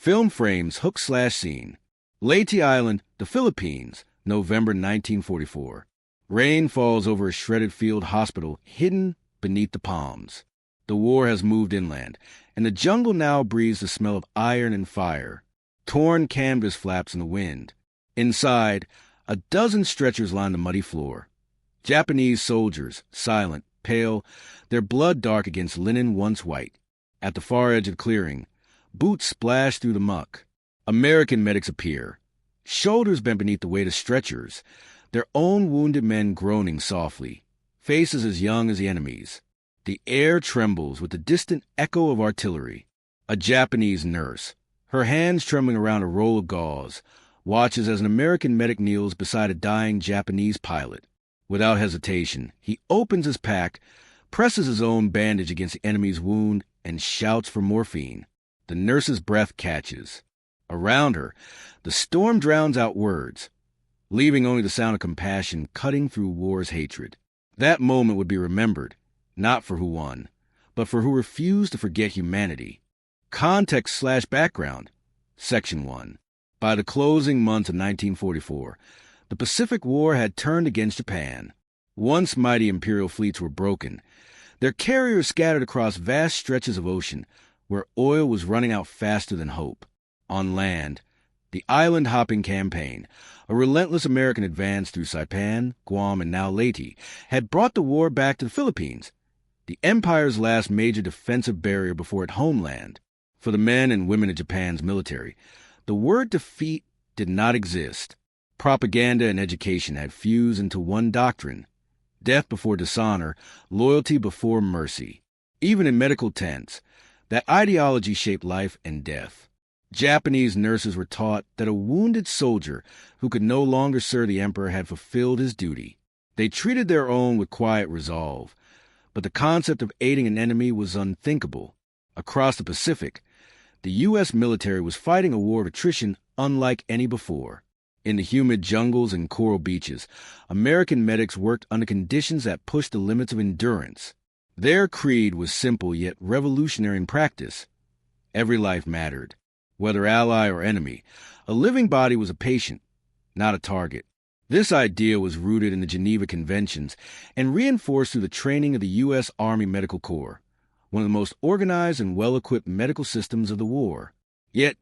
Film frames hook/scene. Leyte Island, the Philippines, November 1944. Rain falls over a shredded field hospital hidden beneath the palms. The war has moved inland, and the jungle now breathes the smell of iron and fire. Torn canvas flaps in the wind. Inside, a dozen stretchers line the muddy floor. Japanese soldiers, silent, pale, their blood dark against linen once white. At the far edge of the clearing, boots splash through the muck. American medics appear, shoulders bent beneath the weight of stretchers, their own wounded men groaning softly, faces as young as the enemy's. The air trembles with the distant echo of artillery. A Japanese nurse, her hands trembling around a roll of gauze, watches as an American medic kneels beside a dying Japanese pilot. Without hesitation, he opens his pack, presses his own bandage against the enemy's wound, and shouts for morphine. The nurse's breath catches. Around her, the storm drowns out words, leaving only the sound of compassion cutting through war's hatred. That moment would be remembered, not for who won, but for who refused to forget humanity. Context/background. Section 1. By the closing months of 1944, the Pacific War had turned against Japan. Once mighty imperial fleets were broken, their carriers scattered across vast stretches of ocean where oil was running out faster than hope. On land, the island-hopping campaign, a relentless American advance through Saipan, Guam, and now Leyte, had brought the war back to the Philippines, the empire's last major defensive barrier before its homeland. For the men and women of Japan's military, the word defeat did not exist. Propaganda and education had fused into one doctrine: death before dishonor, loyalty before mercy. Even in medical tents, that ideology shaped life and death. Japanese nurses were taught that a wounded soldier who could no longer serve the emperor had fulfilled his duty. They treated their own with quiet resolve, but the concept of aiding an enemy was unthinkable. Across the Pacific, the U.S. military was fighting a war of attrition unlike any before. In the humid jungles and coral beaches, American medics worked under conditions that pushed the limits of endurance. Their creed was simple yet revolutionary in practice. Every life mattered. Whether ally or enemy, a living body was a patient, not a target. This idea was rooted in the Geneva Conventions and reinforced through the training of the U.S. Army Medical Corps, one of the most organized and well-equipped medical systems of the war. Yet,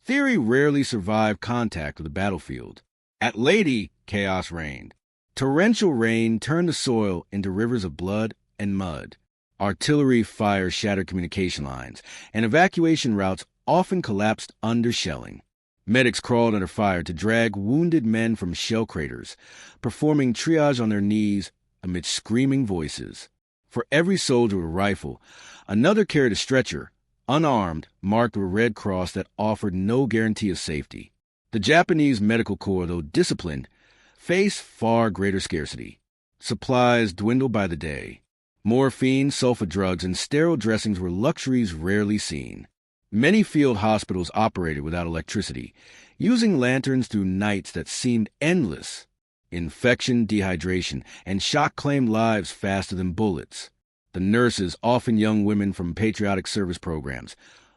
theory rarely survived contact with the battlefield. At Leyte, chaos reigned. Torrential rain turned the soil into rivers of blood and mud. Artillery fire shattered communication lines, and evacuation routes often collapsed under shelling. Medics crawled under fire to drag wounded men from shell craters, performing triage on their knees amid screaming voices. For every soldier with a rifle, another carried a stretcher, unarmed, marked with a red cross that offered no guarantee of safety. The Japanese Medical Corps, though disciplined, faced far greater scarcity. Supplies dwindled by the day. Morphine, sulfa drugs, and sterile dressings were luxuries rarely seen. Many field hospitals operated without electricity, using lanterns through nights that seemed endless. Infection, dehydration, and shock claimed lives faster than bullets. The nurses, often young women from patriotic service programs,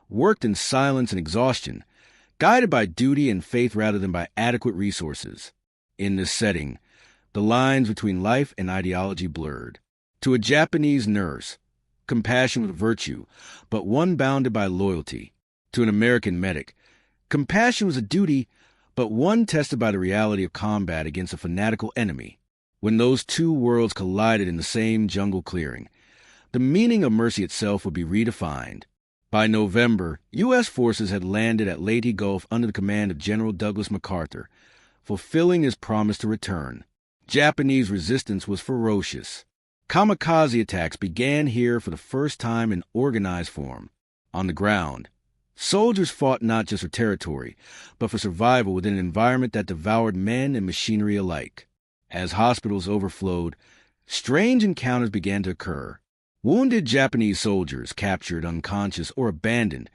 worked in silence and exhaustion, guided by duty and faith rather than by adequate resources. In this setting, the lines between life and ideology blurred. To a Japanese nurse, compassion was a virtue, but one bounded by loyalty. To an American medic, compassion was a duty, but one tested by the reality of combat against a fanatical enemy. When those two worlds collided in the same jungle clearing, the meaning of mercy itself would be redefined. By November, U.S. forces had landed at Leyte Gulf under the command of General Douglas MacArthur, fulfilling his promise to return. Japanese resistance was ferocious. Kamikaze attacks began here for the first time in organized form. On the ground, soldiers fought not just for territory, but for survival within an environment that devoured men and machinery alike. As hospitals overflowed, strange encounters began to occur. Wounded Japanese soldiers, captured, unconscious, or abandoned,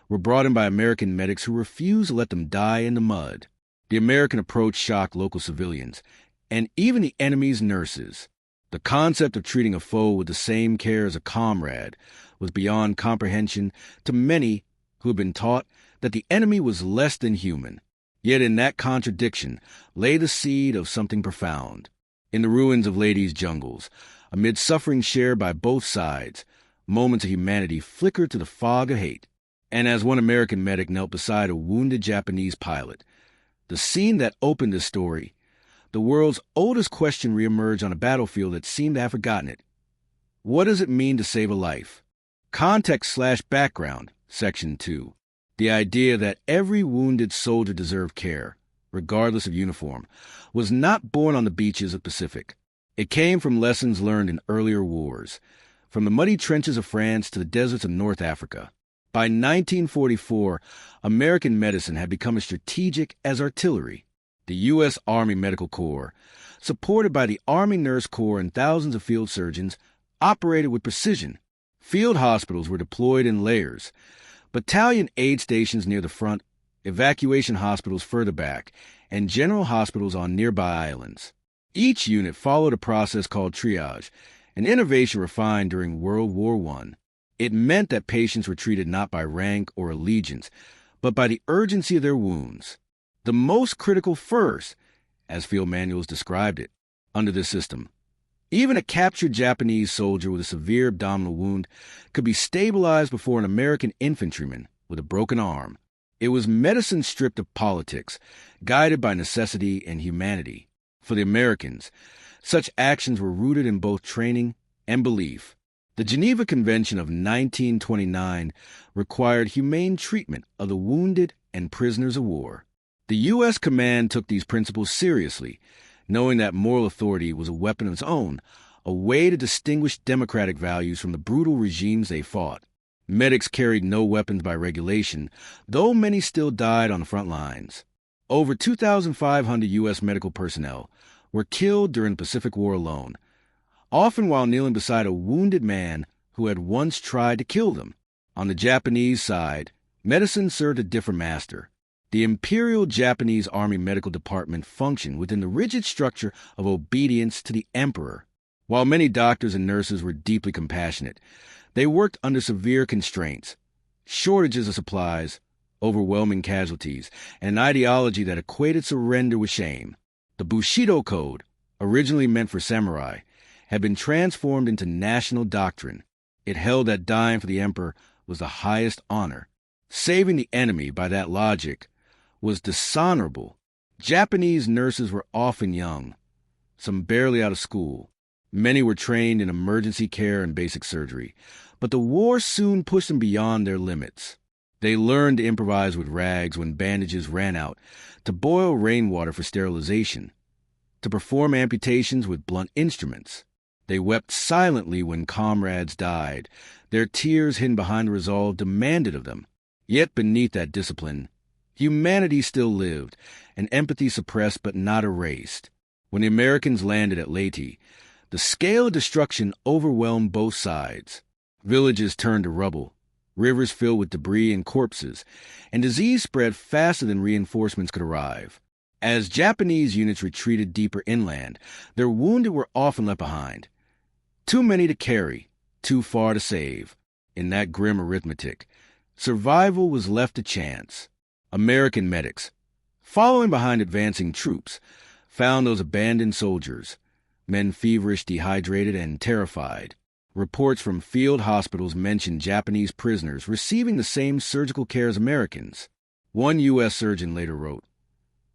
were brought in by American medics who refused to let them die in the mud. The American approach shocked local civilians, and even the enemy's nurses. The concept of treating a foe with the same care as a comrade was beyond comprehension to many who had been taught that the enemy was less than human. Yet in that contradiction lay the seed of something profound. In the ruins of Lady's jungles, amid suffering shared by both sides, moments of humanity flickered to the fog of hate. And as one American medic knelt beside a wounded Japanese pilot, the scene that opened the story, the world's oldest question reemerged on a battlefield that seemed to have forgotten it. What does it mean to save a life? Context/background, Section 2. The idea that every wounded soldier deserved care, regardless of uniform, was not born on the beaches of the Pacific. It came from lessons learned in earlier wars, from the muddy trenches of France to the deserts of North Africa. By 1944, American medicine had become as strategic as artillery. The U.S. Army Medical Corps, supported by the Army Nurse Corps and thousands of field surgeons, operated with precision. Field hospitals were deployed in layers, battalion aid stations near the front, evacuation hospitals further back, and general hospitals on nearby islands. Each unit followed a process called triage, an innovation refined during World War I. It meant that patients were treated not by rank or allegiance, but by the urgency of their wounds. The most critical first, as field manuals described it, under this system. Even a captured Japanese soldier with a severe abdominal wound could be stabilized before an American infantryman with a broken arm. It was medicine stripped of politics, guided by necessity and humanity. For the Americans, such actions were rooted in both training and belief. The Geneva Convention of 1929 required humane treatment of the wounded and prisoners of war. The U.S. command took these principles seriously, knowing that moral authority was a weapon of its own, a way to distinguish democratic values from the brutal regimes they fought. Medics carried no weapons by regulation, though many still died on the front lines. Over 2,500 U.S. medical personnel were killed during the Pacific War alone, often while kneeling beside a wounded man who had once tried to kill them. On the Japanese side, medicine served a different master. The Imperial Japanese Army Medical Department functioned within the rigid structure of obedience to the emperor. While many doctors and nurses were deeply compassionate, they worked under severe constraints, shortages of supplies, overwhelming casualties, and an ideology that equated surrender with shame. The Bushido Code, originally meant for samurai, had been transformed into national doctrine. It held that dying for the emperor was the highest honor. Saving the enemy, by that logic, was dishonorable. Japanese nurses were often young, some barely out of school. Many were trained in emergency care and basic surgery, but the war soon pushed them beyond their limits. They learned to improvise with rags when bandages ran out, to boil rainwater for sterilization, to perform amputations with blunt instruments. They wept silently when comrades died. Their tears hidden behind the resolve demanded of them. Yet beneath that discipline, humanity still lived, and empathy suppressed but not erased. When the Americans landed at Leyte, the scale of destruction overwhelmed both sides. Villages turned to rubble, rivers filled with debris and corpses, and disease spread faster than reinforcements could arrive. As Japanese units retreated deeper inland, their wounded were often left behind. Too many to carry, too far to save. In that grim arithmetic, survival was left to chance. American medics, following behind advancing troops, found those abandoned soldiers, men feverish, dehydrated, and terrified. Reports from field hospitals mentioned Japanese prisoners receiving the same surgical care as Americans. One U.S. surgeon later wrote,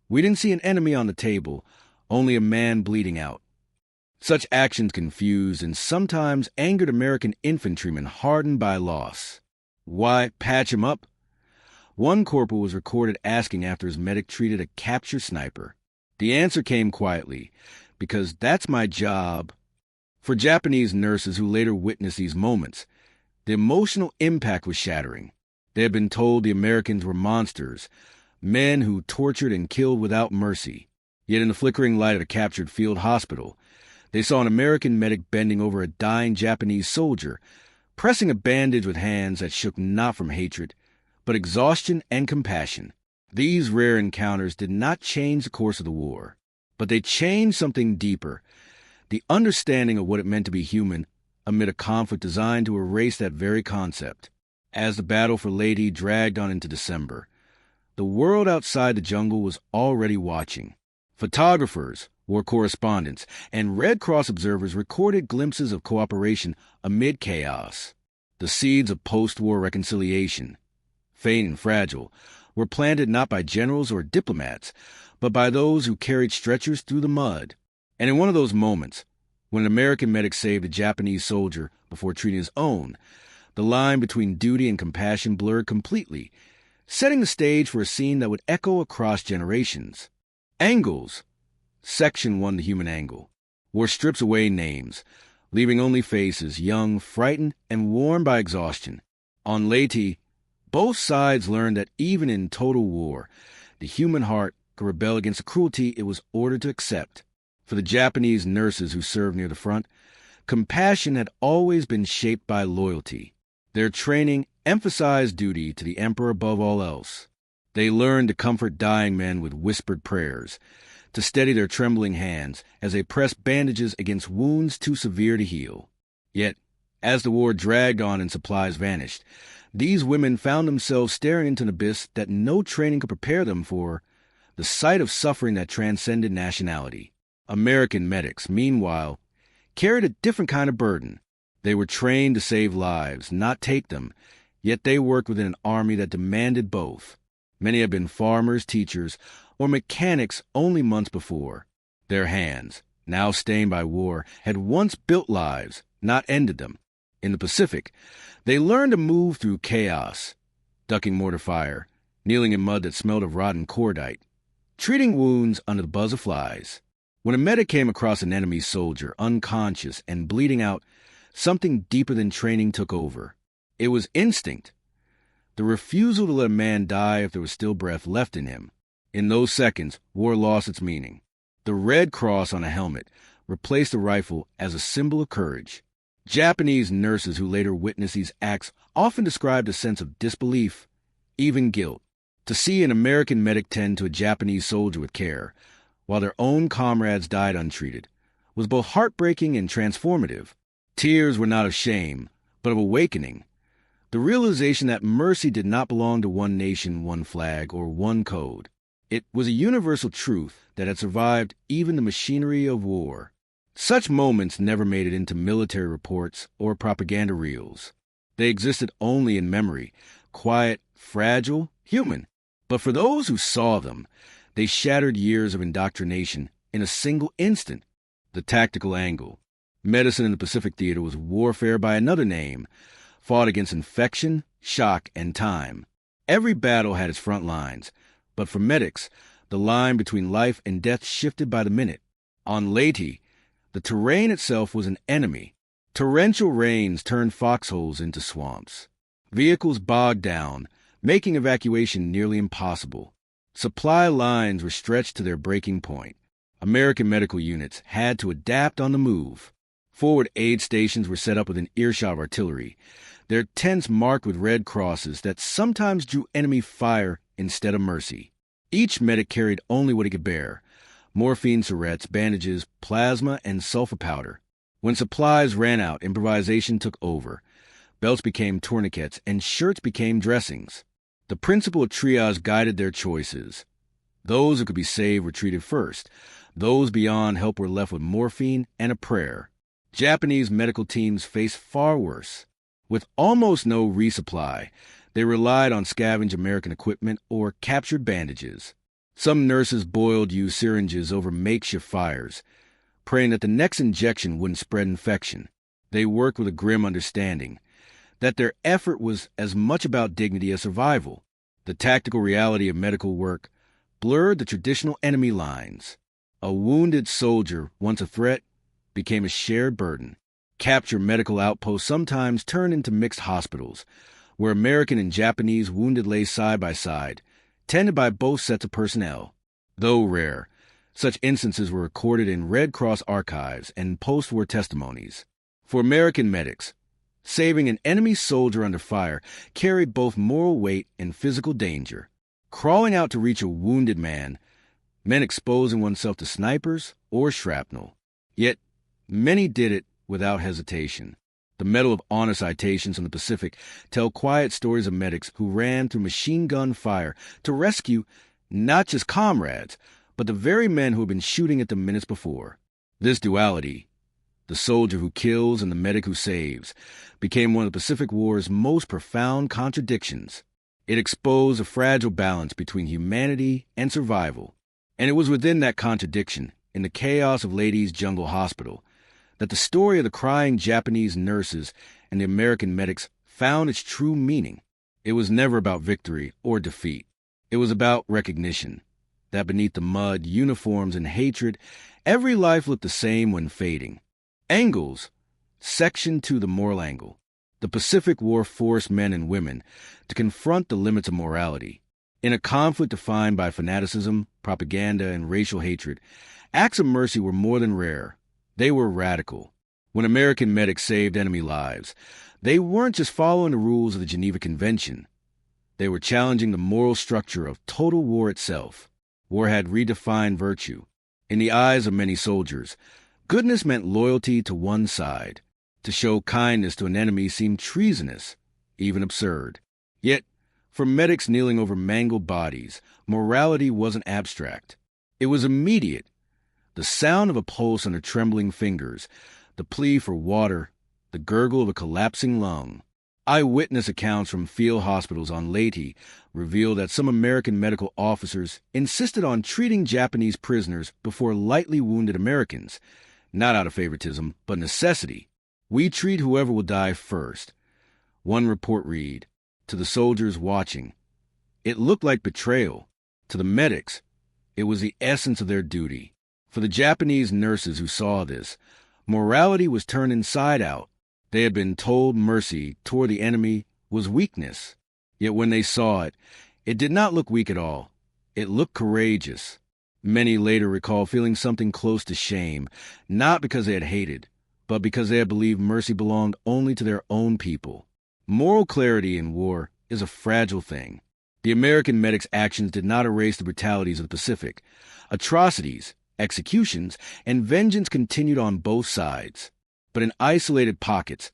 "We didn't see an enemy on the table, only a man bleeding out." Such actions confused and sometimes angered American infantrymen hardened by loss. Why patch him up? One corporal was recorded asking after his medic treated a captured sniper. The answer came quietly, "Because that's my job." For Japanese nurses who later witnessed these moments, the emotional impact was shattering. They had been told the Americans were monsters, men who tortured and killed without mercy. Yet in the flickering light of a captured field hospital, they saw an American medic bending over a dying Japanese soldier, pressing a bandage with hands that shook not from hatred, but exhaustion and compassion. These rare encounters did not change the course of the war, but they changed something deeper, the understanding of what it meant to be human amid a conflict designed to erase that very concept. As the battle for Leyte dragged on into December, the world outside the jungle was already watching. Photographers, war correspondents, and Red Cross observers recorded glimpses of cooperation amid chaos. The seeds of post-war reconciliation, faint and fragile, were planted not by generals or diplomats, but by those who carried stretchers through the mud. And in one of those moments, when an American medic saved a Japanese soldier before treating his own, the line between duty and compassion blurred completely, setting the stage for a scene that would echo across generations. Angles, Section 1, the human angle, war strips away names, leaving only faces, young, frightened, and worn by exhaustion. On Leyte, both sides learned that even in total war, the human heart could rebel against the cruelty it was ordered to accept. For the Japanese nurses who served near the front, compassion had always been shaped by loyalty. Their training emphasized duty to the emperor above all else. They learned to comfort dying men with whispered prayers, to steady their trembling hands as they pressed bandages against wounds too severe to heal. Yet, as the war dragged on and supplies vanished, these women found themselves staring into an abyss that no training could prepare them for, the sight of suffering that transcended nationality. American medics, meanwhile, carried a different kind of burden. They were trained to save lives, not take them, yet they worked within an army that demanded both. Many had been farmers, teachers, or mechanics only months before. Their hands, now stained by war, had once built lives, not ended them. In the Pacific, they learned to move through chaos, ducking mortar fire, kneeling in mud that smelled of rotten cordite, treating wounds under the buzz of flies. When a medic came across an enemy soldier, unconscious and bleeding out, something deeper than training took over. It was instinct. The refusal to let a man die if there was still breath left in him. In those seconds, war lost its meaning. The red cross on a helmet replaced the rifle as a symbol of courage. Japanese nurses who later witnessed these acts often described a sense of disbelief, even guilt. To see an American medic tend to a Japanese soldier with care, while their own comrades died untreated, was both heartbreaking and transformative. Tears were not of shame, but of awakening. The realization that mercy did not belong to one nation, one flag, or one code. It was a universal truth that had survived even the machinery of war. Such moments never made it into military reports or propaganda reels. They existed only in memory, quiet, fragile, human. But for those who saw them, they shattered years of indoctrination in a single instant. The tactical angle. Medicine in the Pacific Theater was warfare by another name, fought against infection, shock, and time. Every battle had its front lines, but for medics, the line between life and death shifted by the minute. On Leyte, the terrain itself was an enemy. Torrential rains turned foxholes into swamps. Vehicles bogged down, making evacuation nearly impossible. Supply lines were stretched to their breaking point. American medical units had to adapt on the move. Forward aid stations were set up within earshot of artillery, their tents marked with red crosses that sometimes drew enemy fire instead of mercy. Each medic carried only what he could bear: morphine syrettes, bandages, plasma, and sulfur powder. When supplies ran out, improvisation took over. Belts became tourniquets, and shirts became dressings. The principle of triage guided their choices. Those who could be saved were treated first. Those beyond help were left with morphine and a prayer. Japanese medical teams faced far worse. With almost no resupply, they relied on scavenged American equipment or captured bandages. Some nurses boiled used syringes over makeshift fires, praying that the next injection wouldn't spread infection. They worked with a grim understanding that their effort was as much about dignity as survival. The tactical reality of medical work blurred the traditional enemy lines. A wounded soldier, once a threat, became a shared burden. Captured medical outposts sometimes turned into mixed hospitals, where American and Japanese wounded lay side by side, tended by both sets of personnel. Though rare, such instances were recorded in Red Cross archives and post-war testimonies. For American medics, saving an enemy soldier under fire carried both moral weight and physical danger. Crawling out to reach a wounded man meant exposing oneself to snipers or shrapnel. Yet, many did it without hesitation. The The Medal of Honor citations in the Pacific tell quiet stories of medics who ran through machine gun fire to rescue not just comrades, but the very men who had been shooting at them minutes before. This duality, the soldier who kills and the medic who saves, became one of the Pacific War's most profound contradictions. It exposed a fragile balance between humanity and survival. And it was within that contradiction, in the chaos of Lady's Jungle Hospital, that the story of the crying Japanese nurses and the American medics found its true meaning. It was never about victory or defeat. It was about recognition, that beneath the mud, uniforms, and hatred, every life looked the same when fading. Angles. Section 2, the moral angle. The Pacific War forced men and women to confront the limits of morality. In a conflict defined by fanaticism, propaganda, and racial hatred, acts of mercy were more than rare. They were radical. When American medics saved enemy lives, they weren't just following the rules of the Geneva Convention. They were challenging the moral structure of total war itself. War had redefined virtue. In the eyes of many soldiers, goodness meant loyalty to one side. To show kindness to an enemy seemed treasonous, even absurd. Yet, for medics kneeling over mangled bodies, morality wasn't abstract. It was immediate. The sound of a pulse under trembling fingers, the plea for water, the gurgle of a collapsing lung. Eyewitness accounts from field hospitals on Leyte reveal that some American medical officers insisted on treating Japanese prisoners before lightly wounded Americans, not out of favoritism, but necessity. "We treat whoever will die first." One report read, to the soldiers watching, it looked like betrayal. To the medics, it was the essence of their duty. For the Japanese nurses who saw this, morality was turned inside out. They had been told mercy toward the enemy was weakness. Yet when they saw it, it did not look weak at all. It looked courageous. Many later recall feeling something close to shame, not because they had hated, but because they had believed mercy belonged only to their own people. Moral clarity in war is a fragile thing. The American medics' actions did not erase the brutalities of the Pacific. Atrocities, executions, and vengeance continued on both sides. But in isolated pockets,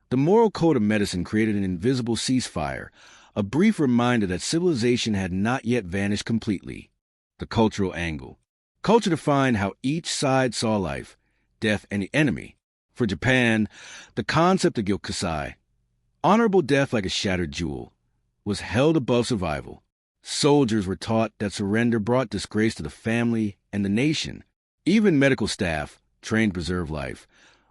the moral code of medicine created an invisible ceasefire, a brief reminder that civilization had not yet vanished completely. The cultural angle. Culture defined how each side saw life, death, and the enemy. For Japan, the concept of gyokusai, honorable death like a shattered jewel, was held above survival. Soldiers were taught that surrender brought disgrace to the family and the nation. Even medical staff, trained to preserve life,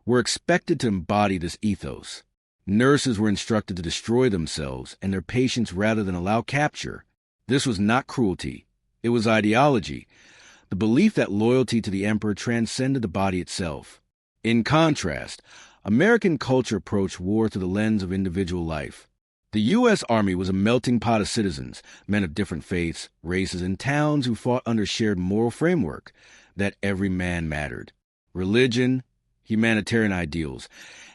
were expected to embody this ethos. Nurses were instructed to destroy themselves and their patients rather than allow capture. This was not cruelty. It was ideology, the belief that loyalty to the emperor transcended the body itself. In contrast, American culture approached war through the lens of individual life. The U.S. Army was a melting pot of citizens, men of different faiths, races, and towns who fought under a shared moral framework that every man mattered. Religion, humanitarian ideals,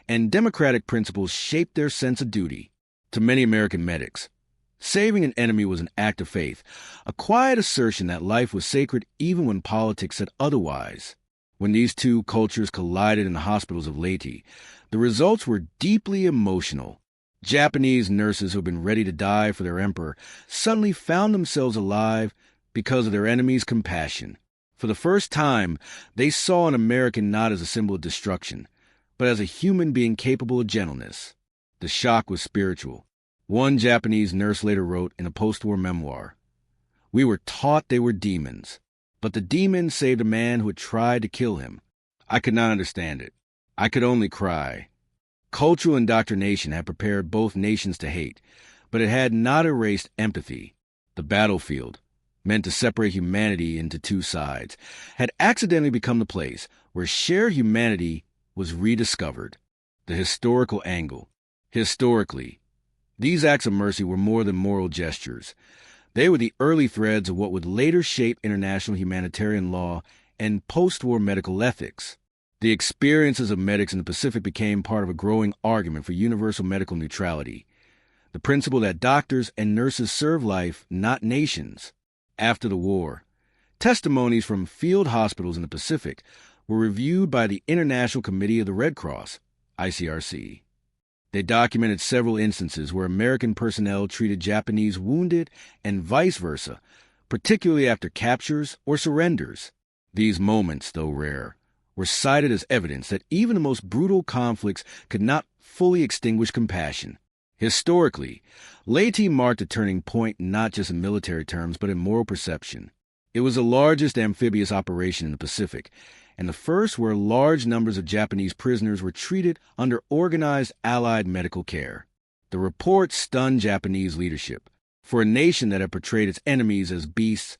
and democratic principles shaped their sense of duty. To many American medics, saving an enemy was an act of faith, a quiet assertion that life was sacred even when politics said otherwise. When these two cultures collided in the hospitals of Leyte, the results were deeply emotional. Japanese nurses who had been ready to die for their emperor suddenly found themselves alive because of their enemy's compassion. For the first time, they saw an American not as a symbol of destruction, but as a human being capable of gentleness. The shock was spiritual. One Japanese nurse later wrote in a post-war memoir, "We were taught they were demons, but the demon saved a man who had tried to kill him. I could not understand it. I could only cry." Cultural indoctrination had prepared both nations to hate, but it had not erased empathy. The battlefield, meant to separate humanity into two sides, had accidentally become the place where shared humanity was rediscovered. The historical angle. Historically, these acts of mercy were more than moral gestures. They were the early threads of what would later shape international humanitarian law and post-war medical ethics. The experiences of medics in the Pacific became part of a growing argument for universal medical neutrality, the principle that doctors and nurses serve life, not nations. After the war, testimonies from field hospitals in the Pacific were reviewed by the International Committee of the Red Cross, ICRC. They documented several instances where American personnel treated Japanese wounded and vice versa, particularly after captures or surrenders. These moments, though rare, were cited as evidence that even the most brutal conflicts could not fully extinguish compassion. Historically, Leyte marked a turning point not just in military terms but in moral perception. It was the largest amphibious operation in the Pacific, and the first where large numbers of Japanese prisoners were treated under organized Allied medical care. The report stunned Japanese leadership. For a nation that had portrayed its enemies as beasts,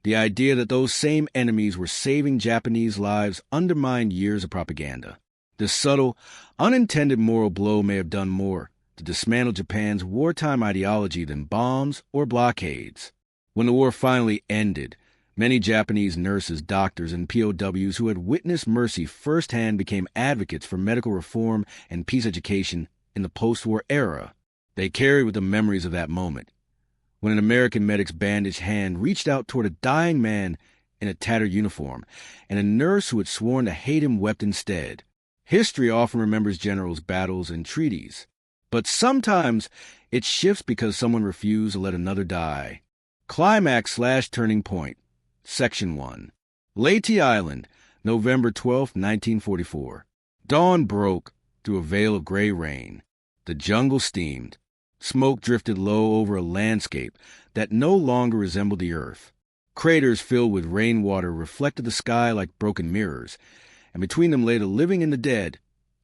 the idea that those same enemies were saving Japanese lives undermined years of propaganda. This subtle, unintended moral blow may have done more to dismantle Japan's wartime ideology than bombs or blockades. When the war finally ended, many Japanese nurses, doctors, and POWs who had witnessed mercy firsthand became advocates for medical reform and peace education in the post-war era. They carried with them memories of that moment, when an American medic's bandaged hand reached out toward a dying man in a tattered uniform, and a nurse who had sworn to hate him wept instead. History often remembers generals' battles and treaties, but sometimes it shifts because someone refused to let another die. Climax/turning point. Section 1. Leyte Island, November 12, 1944. Dawn broke through a veil of gray rain. The jungle steamed. Smoke drifted low over a landscape that no longer resembled the earth. Craters filled with rainwater reflected the sky like broken mirrors, and between them lay the living and the dead,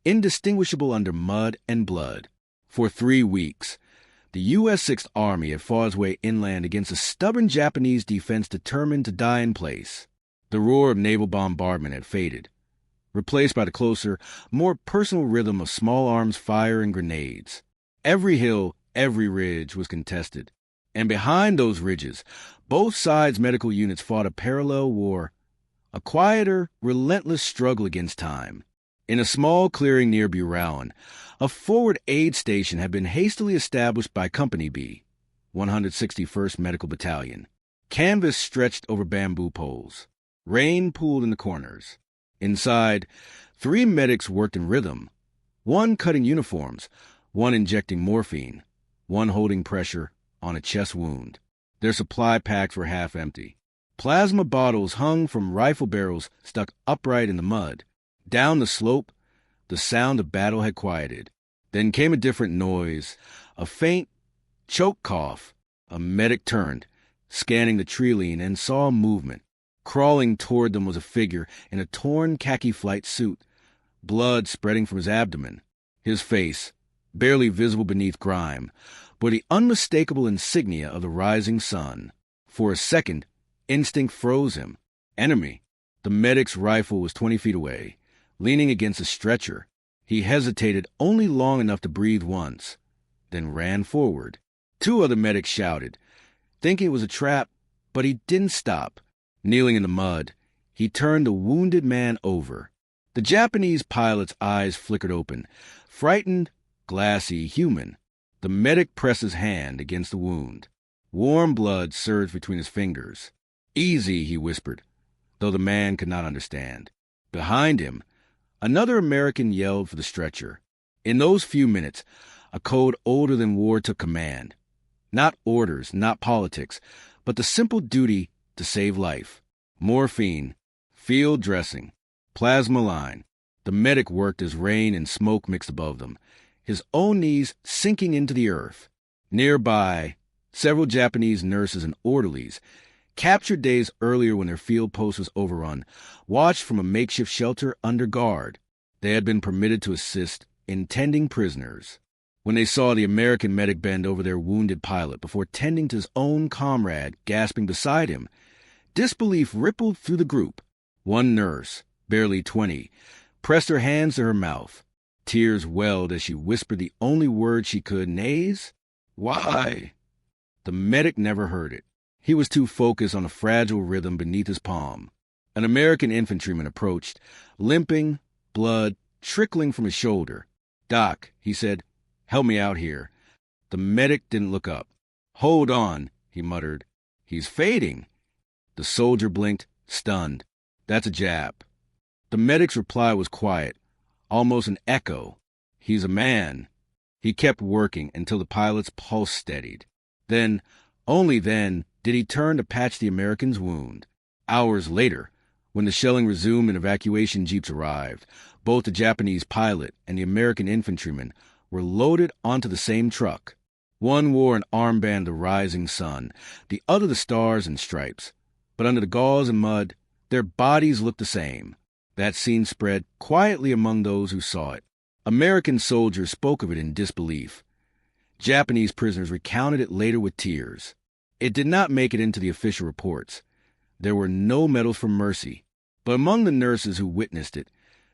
indistinguishable under mud and blood. For 3 weeks, the U.S. Sixth Army had fought its way inland against a stubborn Japanese defense determined to die in place. The roar of naval bombardment had faded, replaced by the closer, more personal rhythm of small arms fire and grenades. Every hill, every ridge was contested, and behind those ridges, both sides' medical units fought a parallel war, a quieter, relentless struggle against time. In a small clearing near Burauen, a forward aid station had been hastily established by Company B, 161st Medical Battalion. Canvas stretched over bamboo poles. Rain pooled in the corners. Inside, 3 medics worked in rhythm, one cutting uniforms, one injecting morphine, one holding pressure on a chest wound. Their supply packs were half empty. Plasma bottles hung from rifle barrels stuck upright in the mud. Down the slope, the sound of battle had quieted. Then came a different noise, a faint, choke cough. A medic turned, scanning the tree-line, and saw movement. Crawling toward them was a figure in a torn khaki flight suit, blood spreading from his abdomen. His face, barely visible beneath grime, bore the unmistakable insignia of the rising sun. For a second, instinct froze him. Enemy. The medic's rifle was 20 feet away, leaning against a stretcher. He hesitated only long enough to breathe once, then ran forward. 2 other medics shouted, thinking it was a trap, but he didn't stop. Kneeling in the mud, he turned the wounded man over. The Japanese pilot's eyes flickered open, frightened, glassy, human. The medic pressed his hand against the wound. Warm blood surged between his fingers. "Easy," he whispered, though the man could not understand. Behind him, another American yelled for the stretcher. In those few minutes, a code older than war took command. Not orders, not politics, but the simple duty to save life. Morphine, field dressing, plasma line. The medic worked as rain and smoke mixed above them, his own knees sinking into the earth. Nearby, several Japanese nurses and orderlies, captured days earlier when their field post was overrun, watched from a makeshift shelter under guard. They had been permitted to assist in tending prisoners. When they saw the American medic bend over their wounded pilot before tending to his own comrade gasping beside him, disbelief rippled through the group. One nurse, barely 20, pressed her hands to her mouth. Tears welled as she whispered the only word she could, "Nays? Why?" The medic never heard it. He was too focused on the fragile rhythm beneath his palm. An American infantryman approached, limping, blood trickling from his shoulder. "Doc," he said, "help me out here." The medic didn't look up. "Hold on," he muttered. "He's fading." The soldier blinked, stunned. "That's a Jap." The medic's reply was quiet, almost an echo. "He's a man." He kept working until the pilot's pulse steadied. Then, only then, did he turn to patch the American's wound. Hours later, when the shelling resumed and evacuation jeeps arrived, both the Japanese pilot and the American infantryman were loaded onto the same truck. One wore an armband of the rising sun, the other the stars and stripes. But under the gauze and mud, their bodies looked the same. That scene spread quietly among those who saw it. American soldiers spoke of it in disbelief. Japanese prisoners recounted it later with tears. It did not make it into the official reports. There were no medals for mercy. But among the nurses who witnessed it,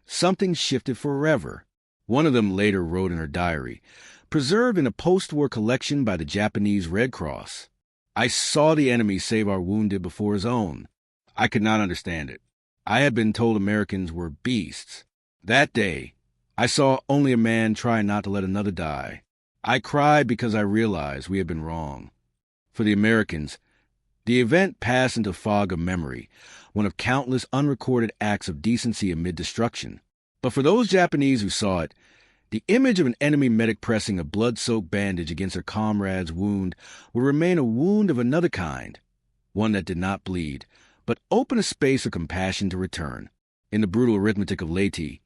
something shifted forever. One of them later wrote in her diary, preserved in a post-war collection by the Japanese Red Cross, "I saw the enemy save our wounded before his own. I could not understand it. I had been told Americans were beasts. That day, I saw only a man trying not to let another die. I cried because I realized we had been wrong." For the Americans, the event passed into a fog of memory, one of countless unrecorded acts of decency amid destruction. But for those Japanese who saw it, the image of an enemy medic pressing a blood-soaked bandage against their comrade's wound would remain a wound of another kind, one that did not bleed, but opened a space for compassion to return. In the brutal arithmetic of Leyte,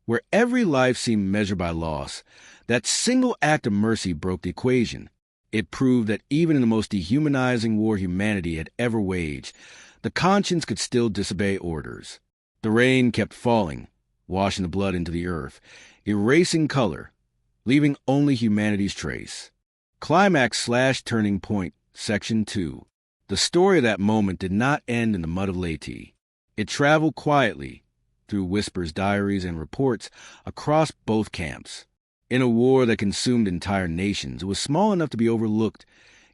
where every life seemed measured by loss, that single act of mercy broke the equation. It proved that even in the most dehumanizing war humanity had ever waged, the conscience could still disobey orders. The rain kept falling, washing the blood into the earth, erasing color, leaving only humanity's trace. Climax/turning point, Section 2. The story of that moment did not end in the mud of Leyte. It traveled quietly, through whispers, diaries, and reports, across both camps. In a war that consumed entire nations, it was small enough to be overlooked,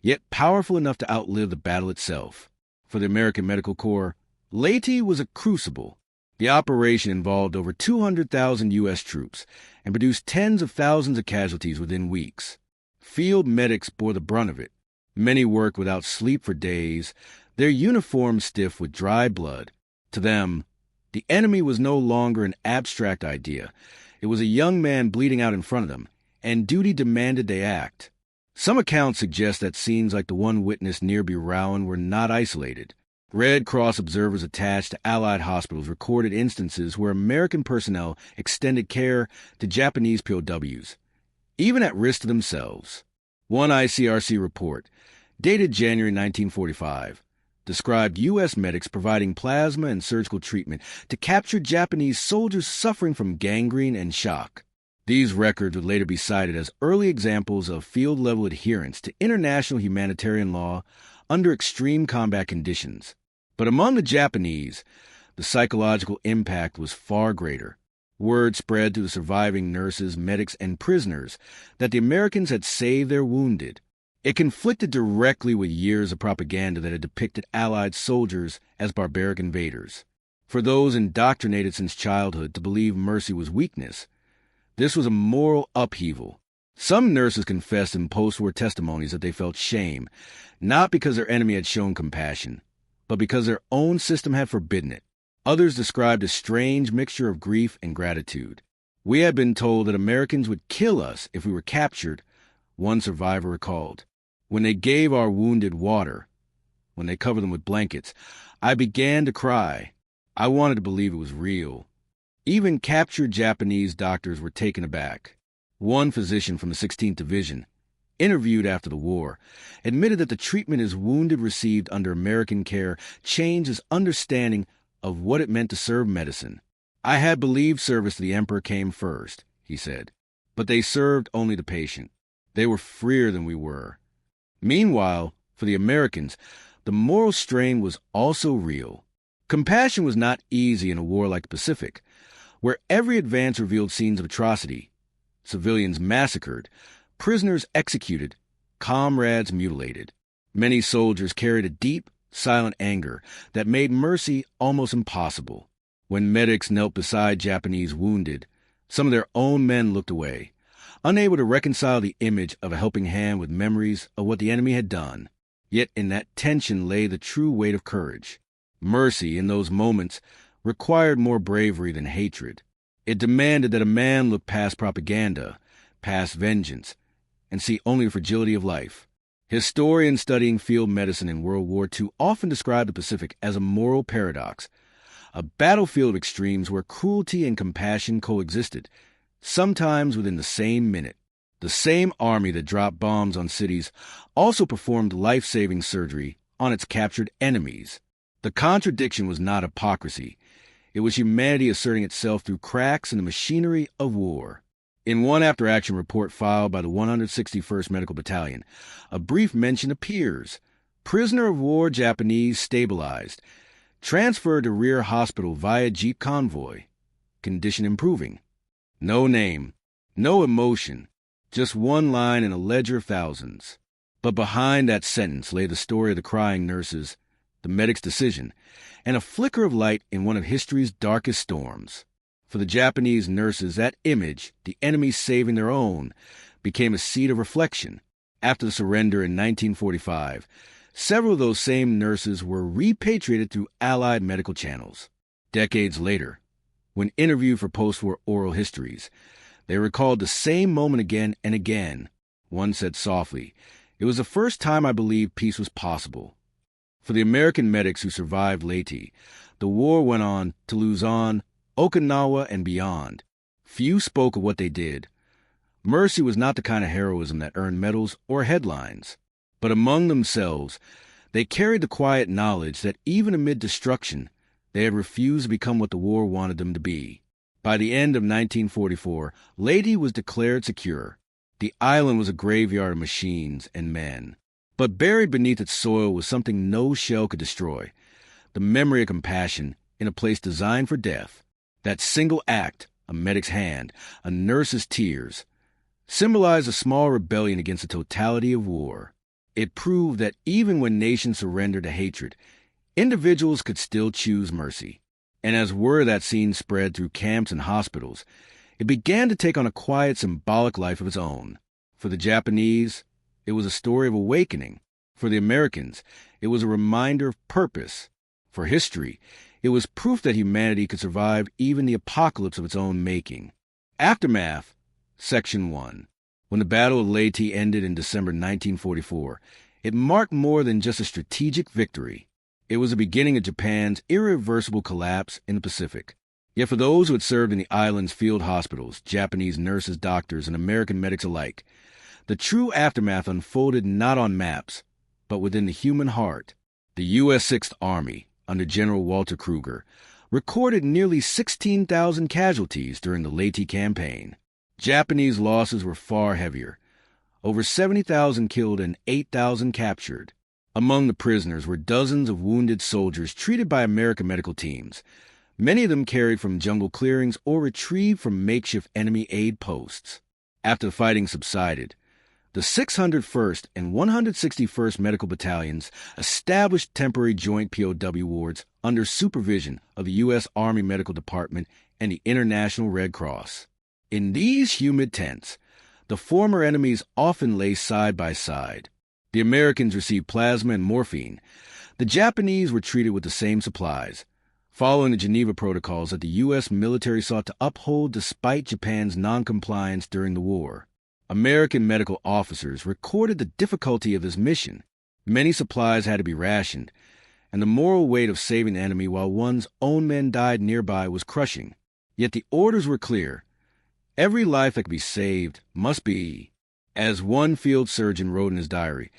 yet powerful enough to outlive the battle itself. For the American Medical Corps, Leyte was a crucible. The operation involved over 200,000 U.S. troops and produced tens of thousands of casualties within weeks. Field medics bore the brunt of it. Many worked without sleep for days, their uniforms stiff with dry blood. To them, the enemy was no longer an abstract idea. It was a young man bleeding out in front of them, and duty demanded they act. Some accounts suggest that scenes like the one witnessed near Burowen were not isolated. Red Cross observers attached to Allied hospitals recorded instances where American personnel extended care to Japanese POWs, even at risk to themselves. One ICRC report, dated January 1945, described U.S. medics providing plasma and surgical treatment to captured Japanese soldiers suffering from gangrene and shock. These records would later be cited as early examples of field-level adherence to international humanitarian law under extreme combat conditions. But among the Japanese, the psychological impact was far greater. Word spread to the surviving nurses, medics, and prisoners that the Americans had saved their wounded. It conflicted directly with years of propaganda that had depicted Allied soldiers as barbaric invaders. For those indoctrinated since childhood to believe mercy was weakness, this was a moral upheaval. Some nurses confessed in post-war testimonies that they felt shame, not because their enemy had shown compassion, but because their own system had forbidden it. Others described a strange mixture of grief and gratitude. "We had been told that Americans would kill us if we were captured," one survivor recalled. "When they gave our wounded water, when they covered them with blankets, I began to cry. I wanted to believe it was real." Even captured Japanese doctors were taken aback. One physician from the 16th Division, interviewed after the war, admitted that the treatment his wounded received under American care changed his understanding of what it meant to serve medicine. "I had believed service to the Emperor came first," he said, "but they served only the patient. They were freer than we were." Meanwhile, for the Americans, the moral strain was also real. Compassion was not easy in a war like the Pacific, where every advance revealed scenes of atrocity. Civilians massacred, prisoners executed, comrades mutilated. Many soldiers carried a deep, silent anger that made mercy almost impossible. When medics knelt beside Japanese wounded, some of their own men looked away, unable to reconcile the image of a helping hand with memories of what the enemy had done. Yet in that tension lay the true weight of courage. Mercy, in those moments, required more bravery than hatred. It demanded that a man look past propaganda, past vengeance, and see only the fragility of life. Historians studying field medicine in World War II often describe the Pacific as a moral paradox, a battlefield of extremes where cruelty and compassion coexisted, sometimes within the same minute. The same army that dropped bombs on cities also performed life-saving surgery on its captured enemies. The contradiction was not hypocrisy. It was humanity asserting itself through cracks in the machinery of war. In one after-action report filed by the 161st Medical Battalion, a brief mention appears. Prisoner of war Japanese stabilized, transferred to rear hospital via jeep convoy. Condition improving. No name, no emotion, just one line in a ledger of thousands. But behind that sentence lay the story of the crying nurses, the medic's decision, and a flicker of light in one of history's darkest storms. For the Japanese nurses, that image, the enemy saving their own, became a seed of reflection. After the surrender in 1945, several of those same nurses were repatriated through Allied medical channels. Decades later, when interviewed for post-war oral histories, they recalled the same moment again and again. One said softly, "It was the first time I believed peace was possible." For the American medics who survived Leyte, the war went on to Luzon, Okinawa, and beyond. Few spoke of what they did. Mercy was not the kind of heroism that earned medals or headlines. But among themselves, they carried the quiet knowledge that even amid destruction, they had refused to become what the war wanted them to be. By the end of 1944, Leyte was declared secure. The island was a graveyard of machines and men. But buried beneath its soil was something no shell could destroy, the memory of compassion in a place designed for death. That single act, a medic's hand, a nurse's tears, symbolized a small rebellion against the totality of war. It proved that even when nations surrendered to hatred, individuals could still choose mercy. And as word of that scene spread through camps and hospitals, it began to take on a quiet, symbolic life of its own. For the Japanese, it was a story of awakening. For the Americans, it was a reminder of purpose. For history, it was proof that humanity could survive even the apocalypse of its own making. Aftermath, Section 1. When the Battle of Leyte ended in December 1944, it marked more than just a strategic victory. It was the beginning of Japan's irreversible collapse in the Pacific. Yet for those who had served in the island's field hospitals, Japanese nurses, doctors, and American medics alike, the true aftermath unfolded not on maps, but within the human heart. The U.S. Sixth Army, under General Walter Kruger, recorded nearly 16,000 casualties during the Leyte campaign. Japanese losses were far heavier, over 70,000 killed and 8,000 captured. Among the prisoners were dozens of wounded soldiers treated by American medical teams, many of them carried from jungle clearings or retrieved from makeshift enemy aid posts. After the fighting subsided, the 601st and 161st Medical Battalions established temporary joint POW wards under supervision of the U.S. Army Medical Department and the International Red Cross. In these humid tents, the former enemies often lay side by side. The Americans received plasma and morphine. The Japanese were treated with the same supplies, following the Geneva Protocols that the U.S. military sought to uphold despite Japan's noncompliance during the war. American medical officers recorded the difficulty of this mission. Many supplies had to be rationed, and the moral weight of saving the enemy while one's own men died nearby was crushing. Yet the orders were clear. Every life that could be saved must be. As one field surgeon wrote in his diary,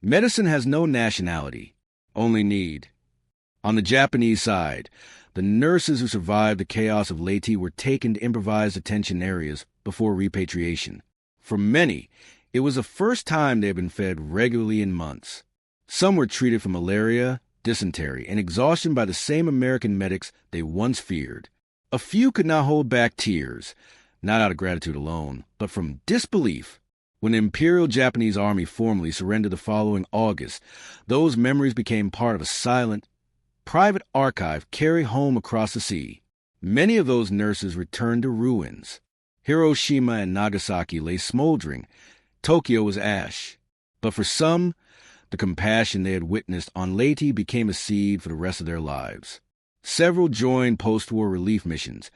medicine has no nationality, only need. On the Japanese side, the nurses who survived the chaos of Leyte were taken to improvised detention areas before repatriation. For many, it was the first time they had been fed regularly in months. Some were treated for malaria, dysentery, and exhaustion by the same American medics they once feared. A few could not hold back tears, not out of gratitude alone, but from disbelief. When the Imperial Japanese Army formally surrendered the following August, those memories became part of a silent, private archive carried home across the sea. Many of those nurses returned to ruins. Hiroshima and Nagasaki lay smoldering. Tokyo was ash. But for some, the compassion they had witnessed on Leyte became a seed for the rest of their lives. Several joined post-war relief missions,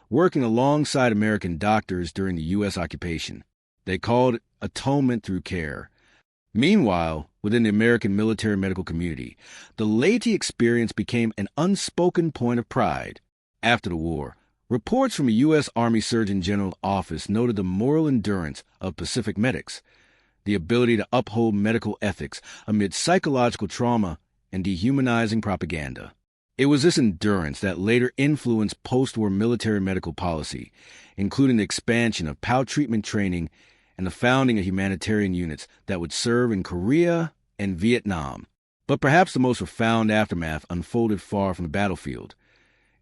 working alongside American doctors during the U.S. occupation. They called it atonement through care. Meanwhile, within the American military medical community, the Leyte experience became an unspoken point of pride. After the war, reports from a U.S. Army Surgeon General's office noted the moral endurance of Pacific medics, the ability to uphold medical ethics amid psychological trauma and dehumanizing propaganda. It was this endurance that later influenced post-war military medical policy, including the expansion of POW treatment training and the founding of humanitarian units that would serve in Korea and Vietnam. But perhaps the most profound aftermath unfolded far from the battlefield,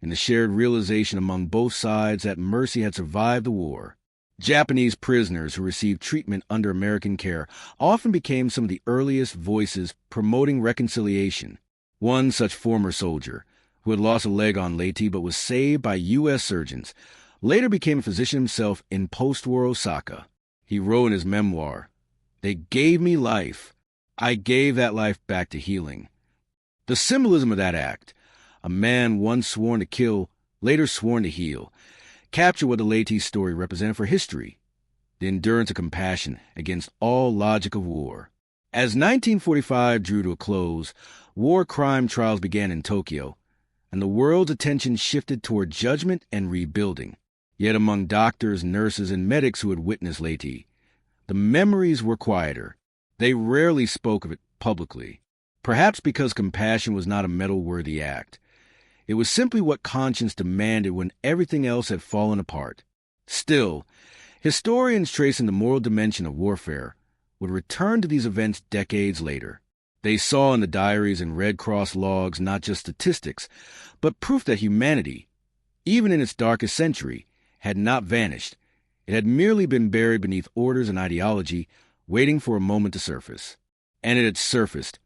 in the shared realization among both sides that mercy had survived the war. Japanese prisoners who received treatment under American care often became some of the earliest voices promoting reconciliation. One such former soldier, who had lost a leg on Leyte but was saved by U.S. surgeons, later became a physician himself in post-war Osaka. He wrote in his memoir, "They gave me life. I gave that life back to healing." The symbolism of that act, a man once sworn to kill, later sworn to heal, captured what the Leyte story represented for history, the endurance of compassion against all logic of war. As 1945 drew to a close, war crime trials began in Tokyo, and the world's attention shifted toward judgment and rebuilding. Yet among doctors, nurses, and medics who had witnessed Leyte, the memories were quieter. They rarely spoke of it publicly, perhaps because compassion was not a medal-worthy act. It was simply what conscience demanded when everything else had fallen apart. Still, historians tracing the moral dimension of warfare would return to these events decades later. They saw in the diaries and Red Cross logs not just statistics, but proof that humanity, even in its darkest century, had not vanished. It had merely been buried beneath orders and ideology, waiting for a moment to surface. And it had surfaced,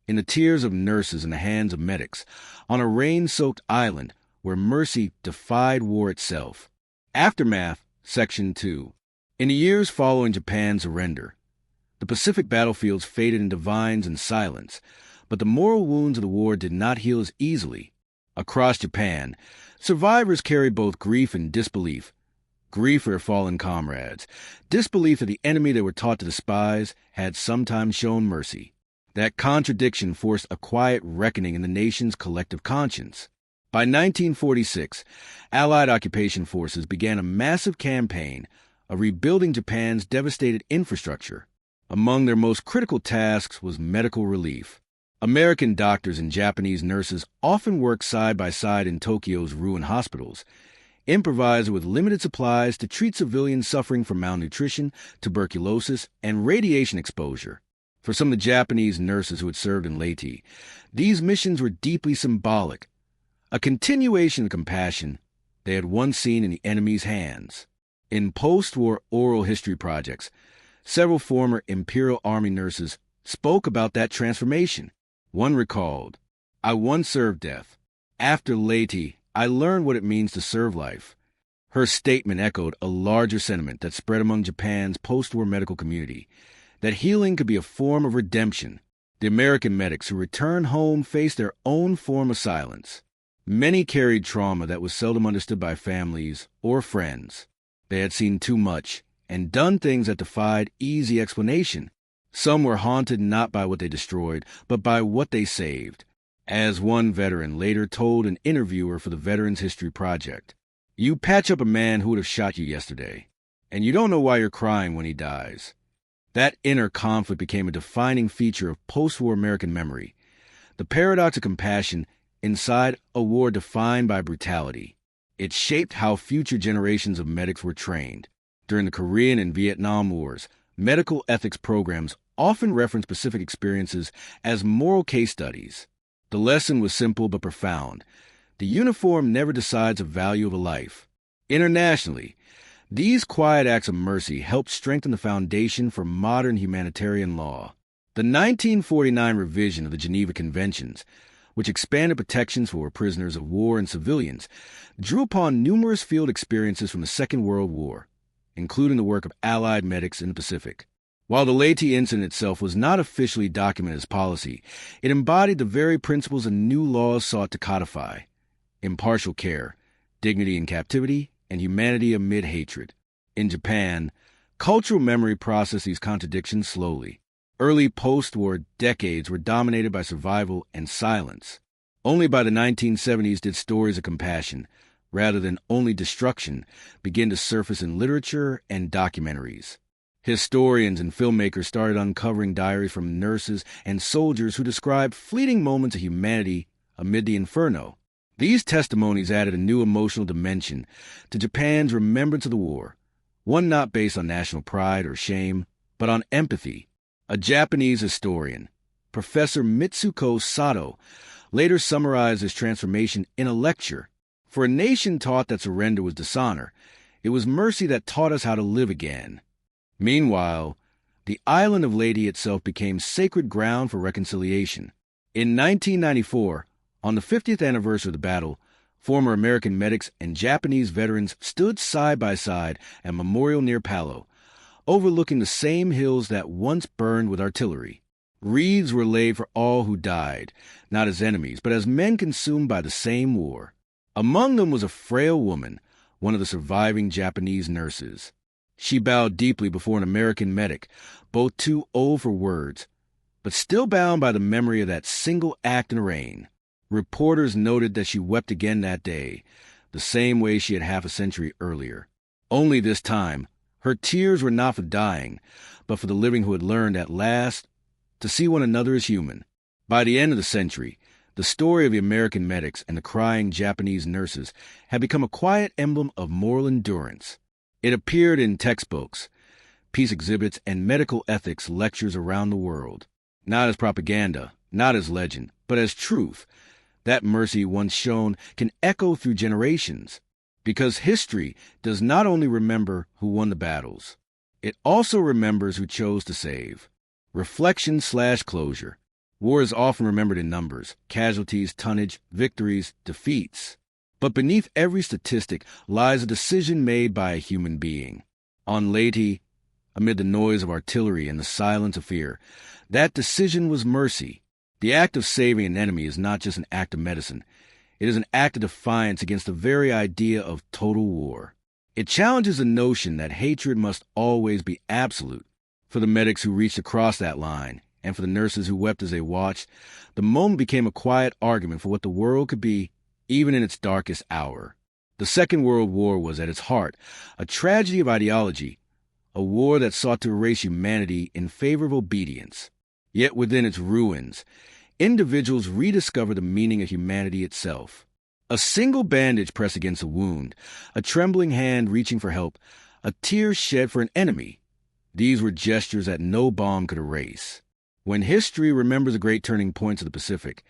in the tears of nurses and the hands of medics, on a rain-soaked island where mercy defied war itself. Aftermath, Section 2. In the years following Japan's surrender, the Pacific battlefields faded into vines and silence, but the moral wounds of the war did not heal as easily. Across Japan, survivors carried both grief and disbelief. Grief for their fallen comrades, disbelief that the enemy they were taught to despise had sometimes shown mercy. That contradiction forced a quiet reckoning in the nation's collective conscience. By 1946, Allied occupation forces began a massive campaign of rebuilding Japan's devastated infrastructure. Among their most critical tasks was medical relief. American doctors and Japanese nurses often worked side by side in Tokyo's ruined hospitals, improvising with limited supplies to treat civilians suffering from malnutrition, tuberculosis, and radiation exposure. For some of the Japanese nurses who had served in Leyte, these missions were deeply symbolic, a continuation of compassion they had once seen in the enemy's hands. In post-war oral history projects, several former Imperial Army nurses spoke about that transformation. One recalled, "I once served death. After Leyte, I learned what it means to serve life." Her statement echoed a larger sentiment that spread among Japan's post-war medical community, that healing could be a form of redemption. The American medics who returned home faced their own form of silence. Many carried trauma that was seldom understood by families or friends. They had seen too much and done things that defied easy explanation. Some were haunted not by what they destroyed, but by what they saved. As one veteran later told an interviewer for the Veterans History Project, "You patch up a man who would have shot you yesterday, and you don't know why you're crying when he dies." That inner conflict became a defining feature of post-war American memory, the paradox of compassion inside a war defined by brutality. It shaped how future generations of medics were trained. During the Korean and Vietnam Wars, medical ethics programs often referenced Pacific experiences as moral case studies. The lesson was simple but profound. The uniform never decides the value of a life. Internationally, these quiet acts of mercy helped strengthen the foundation for modern humanitarian law. The 1949 revision of the Geneva Conventions, which expanded protections for prisoners of war and civilians, drew upon numerous field experiences from the Second World War, including the work of Allied medics in the Pacific. While the Leyte incident itself was not officially documented as policy, it embodied the very principles the new laws sought to codify: impartial care, dignity in captivity, and humanity amid hatred. In Japan, Cultural memory processed these contradictions slowly. Early post-war decades were dominated by survival and silence. Only by the 1970s did stories of compassion, rather than only destruction, begin to surface in literature and documentaries. Historians and filmmakers started uncovering diaries from nurses and soldiers who described fleeting moments of humanity amid the inferno. These testimonies added a new emotional dimension to Japan's remembrance of the war, one not based on national pride or shame, but on empathy. A Japanese historian, Professor Mitsuko Sato, later summarized this transformation in a lecture. For a nation taught that surrender was dishonor, it was mercy that taught us how to live again. Meanwhile, the island of Leyte itself became sacred ground for reconciliation. In 1994, on the 50th anniversary of the battle, former American medics and Japanese veterans stood side by side at a memorial near Palau, overlooking the same hills that once burned with artillery. Wreaths were laid for all who died, not as enemies, but as men consumed by the same war. Among them was a frail woman, one of the surviving Japanese nurses. She bowed deeply before an American medic, both too old for words, but still bound by the memory of that single act in the rain. Reporters noted that she wept again that day, the same way she had half a century earlier. Only this time, her tears were not for dying, but for the living who had learned at last to see one another as human. By the end of the century, the story of the American medics and the crying Japanese nurses had become a quiet emblem of moral endurance. It appeared in textbooks, peace exhibits, and medical ethics lectures around the world, not as propaganda, not as legend, but as truth. That mercy once shown can echo through generations, because history does not only remember who won the battles, it also remembers who chose to save. Reflection/closure. War is often remembered in numbers, casualties, tonnage, victories, defeats. But beneath every statistic lies a decision made by a human being. On Leyte, amid the noise of artillery and the silence of fear, that decision was mercy. The act of saving an enemy is not just an act of medicine. It is an act of defiance against the very idea of total war. It challenges the notion that hatred must always be absolute. For the medics who reached across that line, and for the nurses who wept as they watched, the moment became a quiet argument for what the world could be, even in its darkest hour. The Second World War was, at its heart, a tragedy of ideology, a war that sought to erase humanity in favor of obedience. Yet within its ruins, individuals rediscover the meaning of humanity itself. A single bandage pressed against a wound, a trembling hand reaching for help, a tear shed for an enemy. These were gestures that no bomb could erase. When history remembers the great turning points of the Pacific,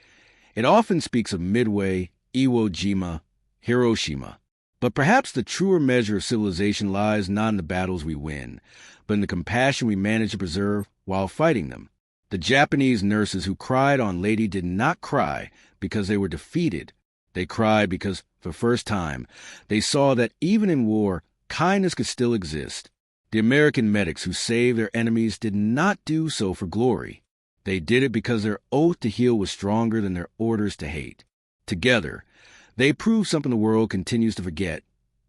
it often speaks of Midway, Iwo Jima, Hiroshima. But perhaps the truer measure of civilization lies not in the battles we win, but in the compassion we manage to preserve while fighting them. The Japanese nurses who cried on Leyte did not cry because they were defeated. They cried because, for the first time, they saw that even in war, kindness could still exist. The American medics who saved their enemies did not do so for glory. They did it because their oath to heal was stronger than their orders to hate. Together, they proved something the world continues to forget,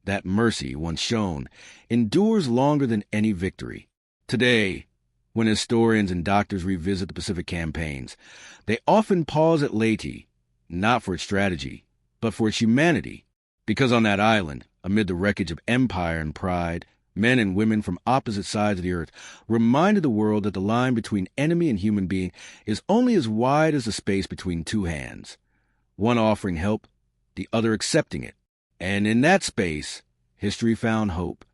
that mercy, once shown, endures longer than any victory. Today, when historians and doctors revisit the Pacific campaigns, they often pause at Leyte, not for its strategy, but for its humanity. Because on that island, amid the wreckage of empire and pride, men and women from opposite sides of the earth reminded the world that the line between enemy and human being is only as wide as the space between two hands, one offering help, the other accepting it. And in that space, history found hope.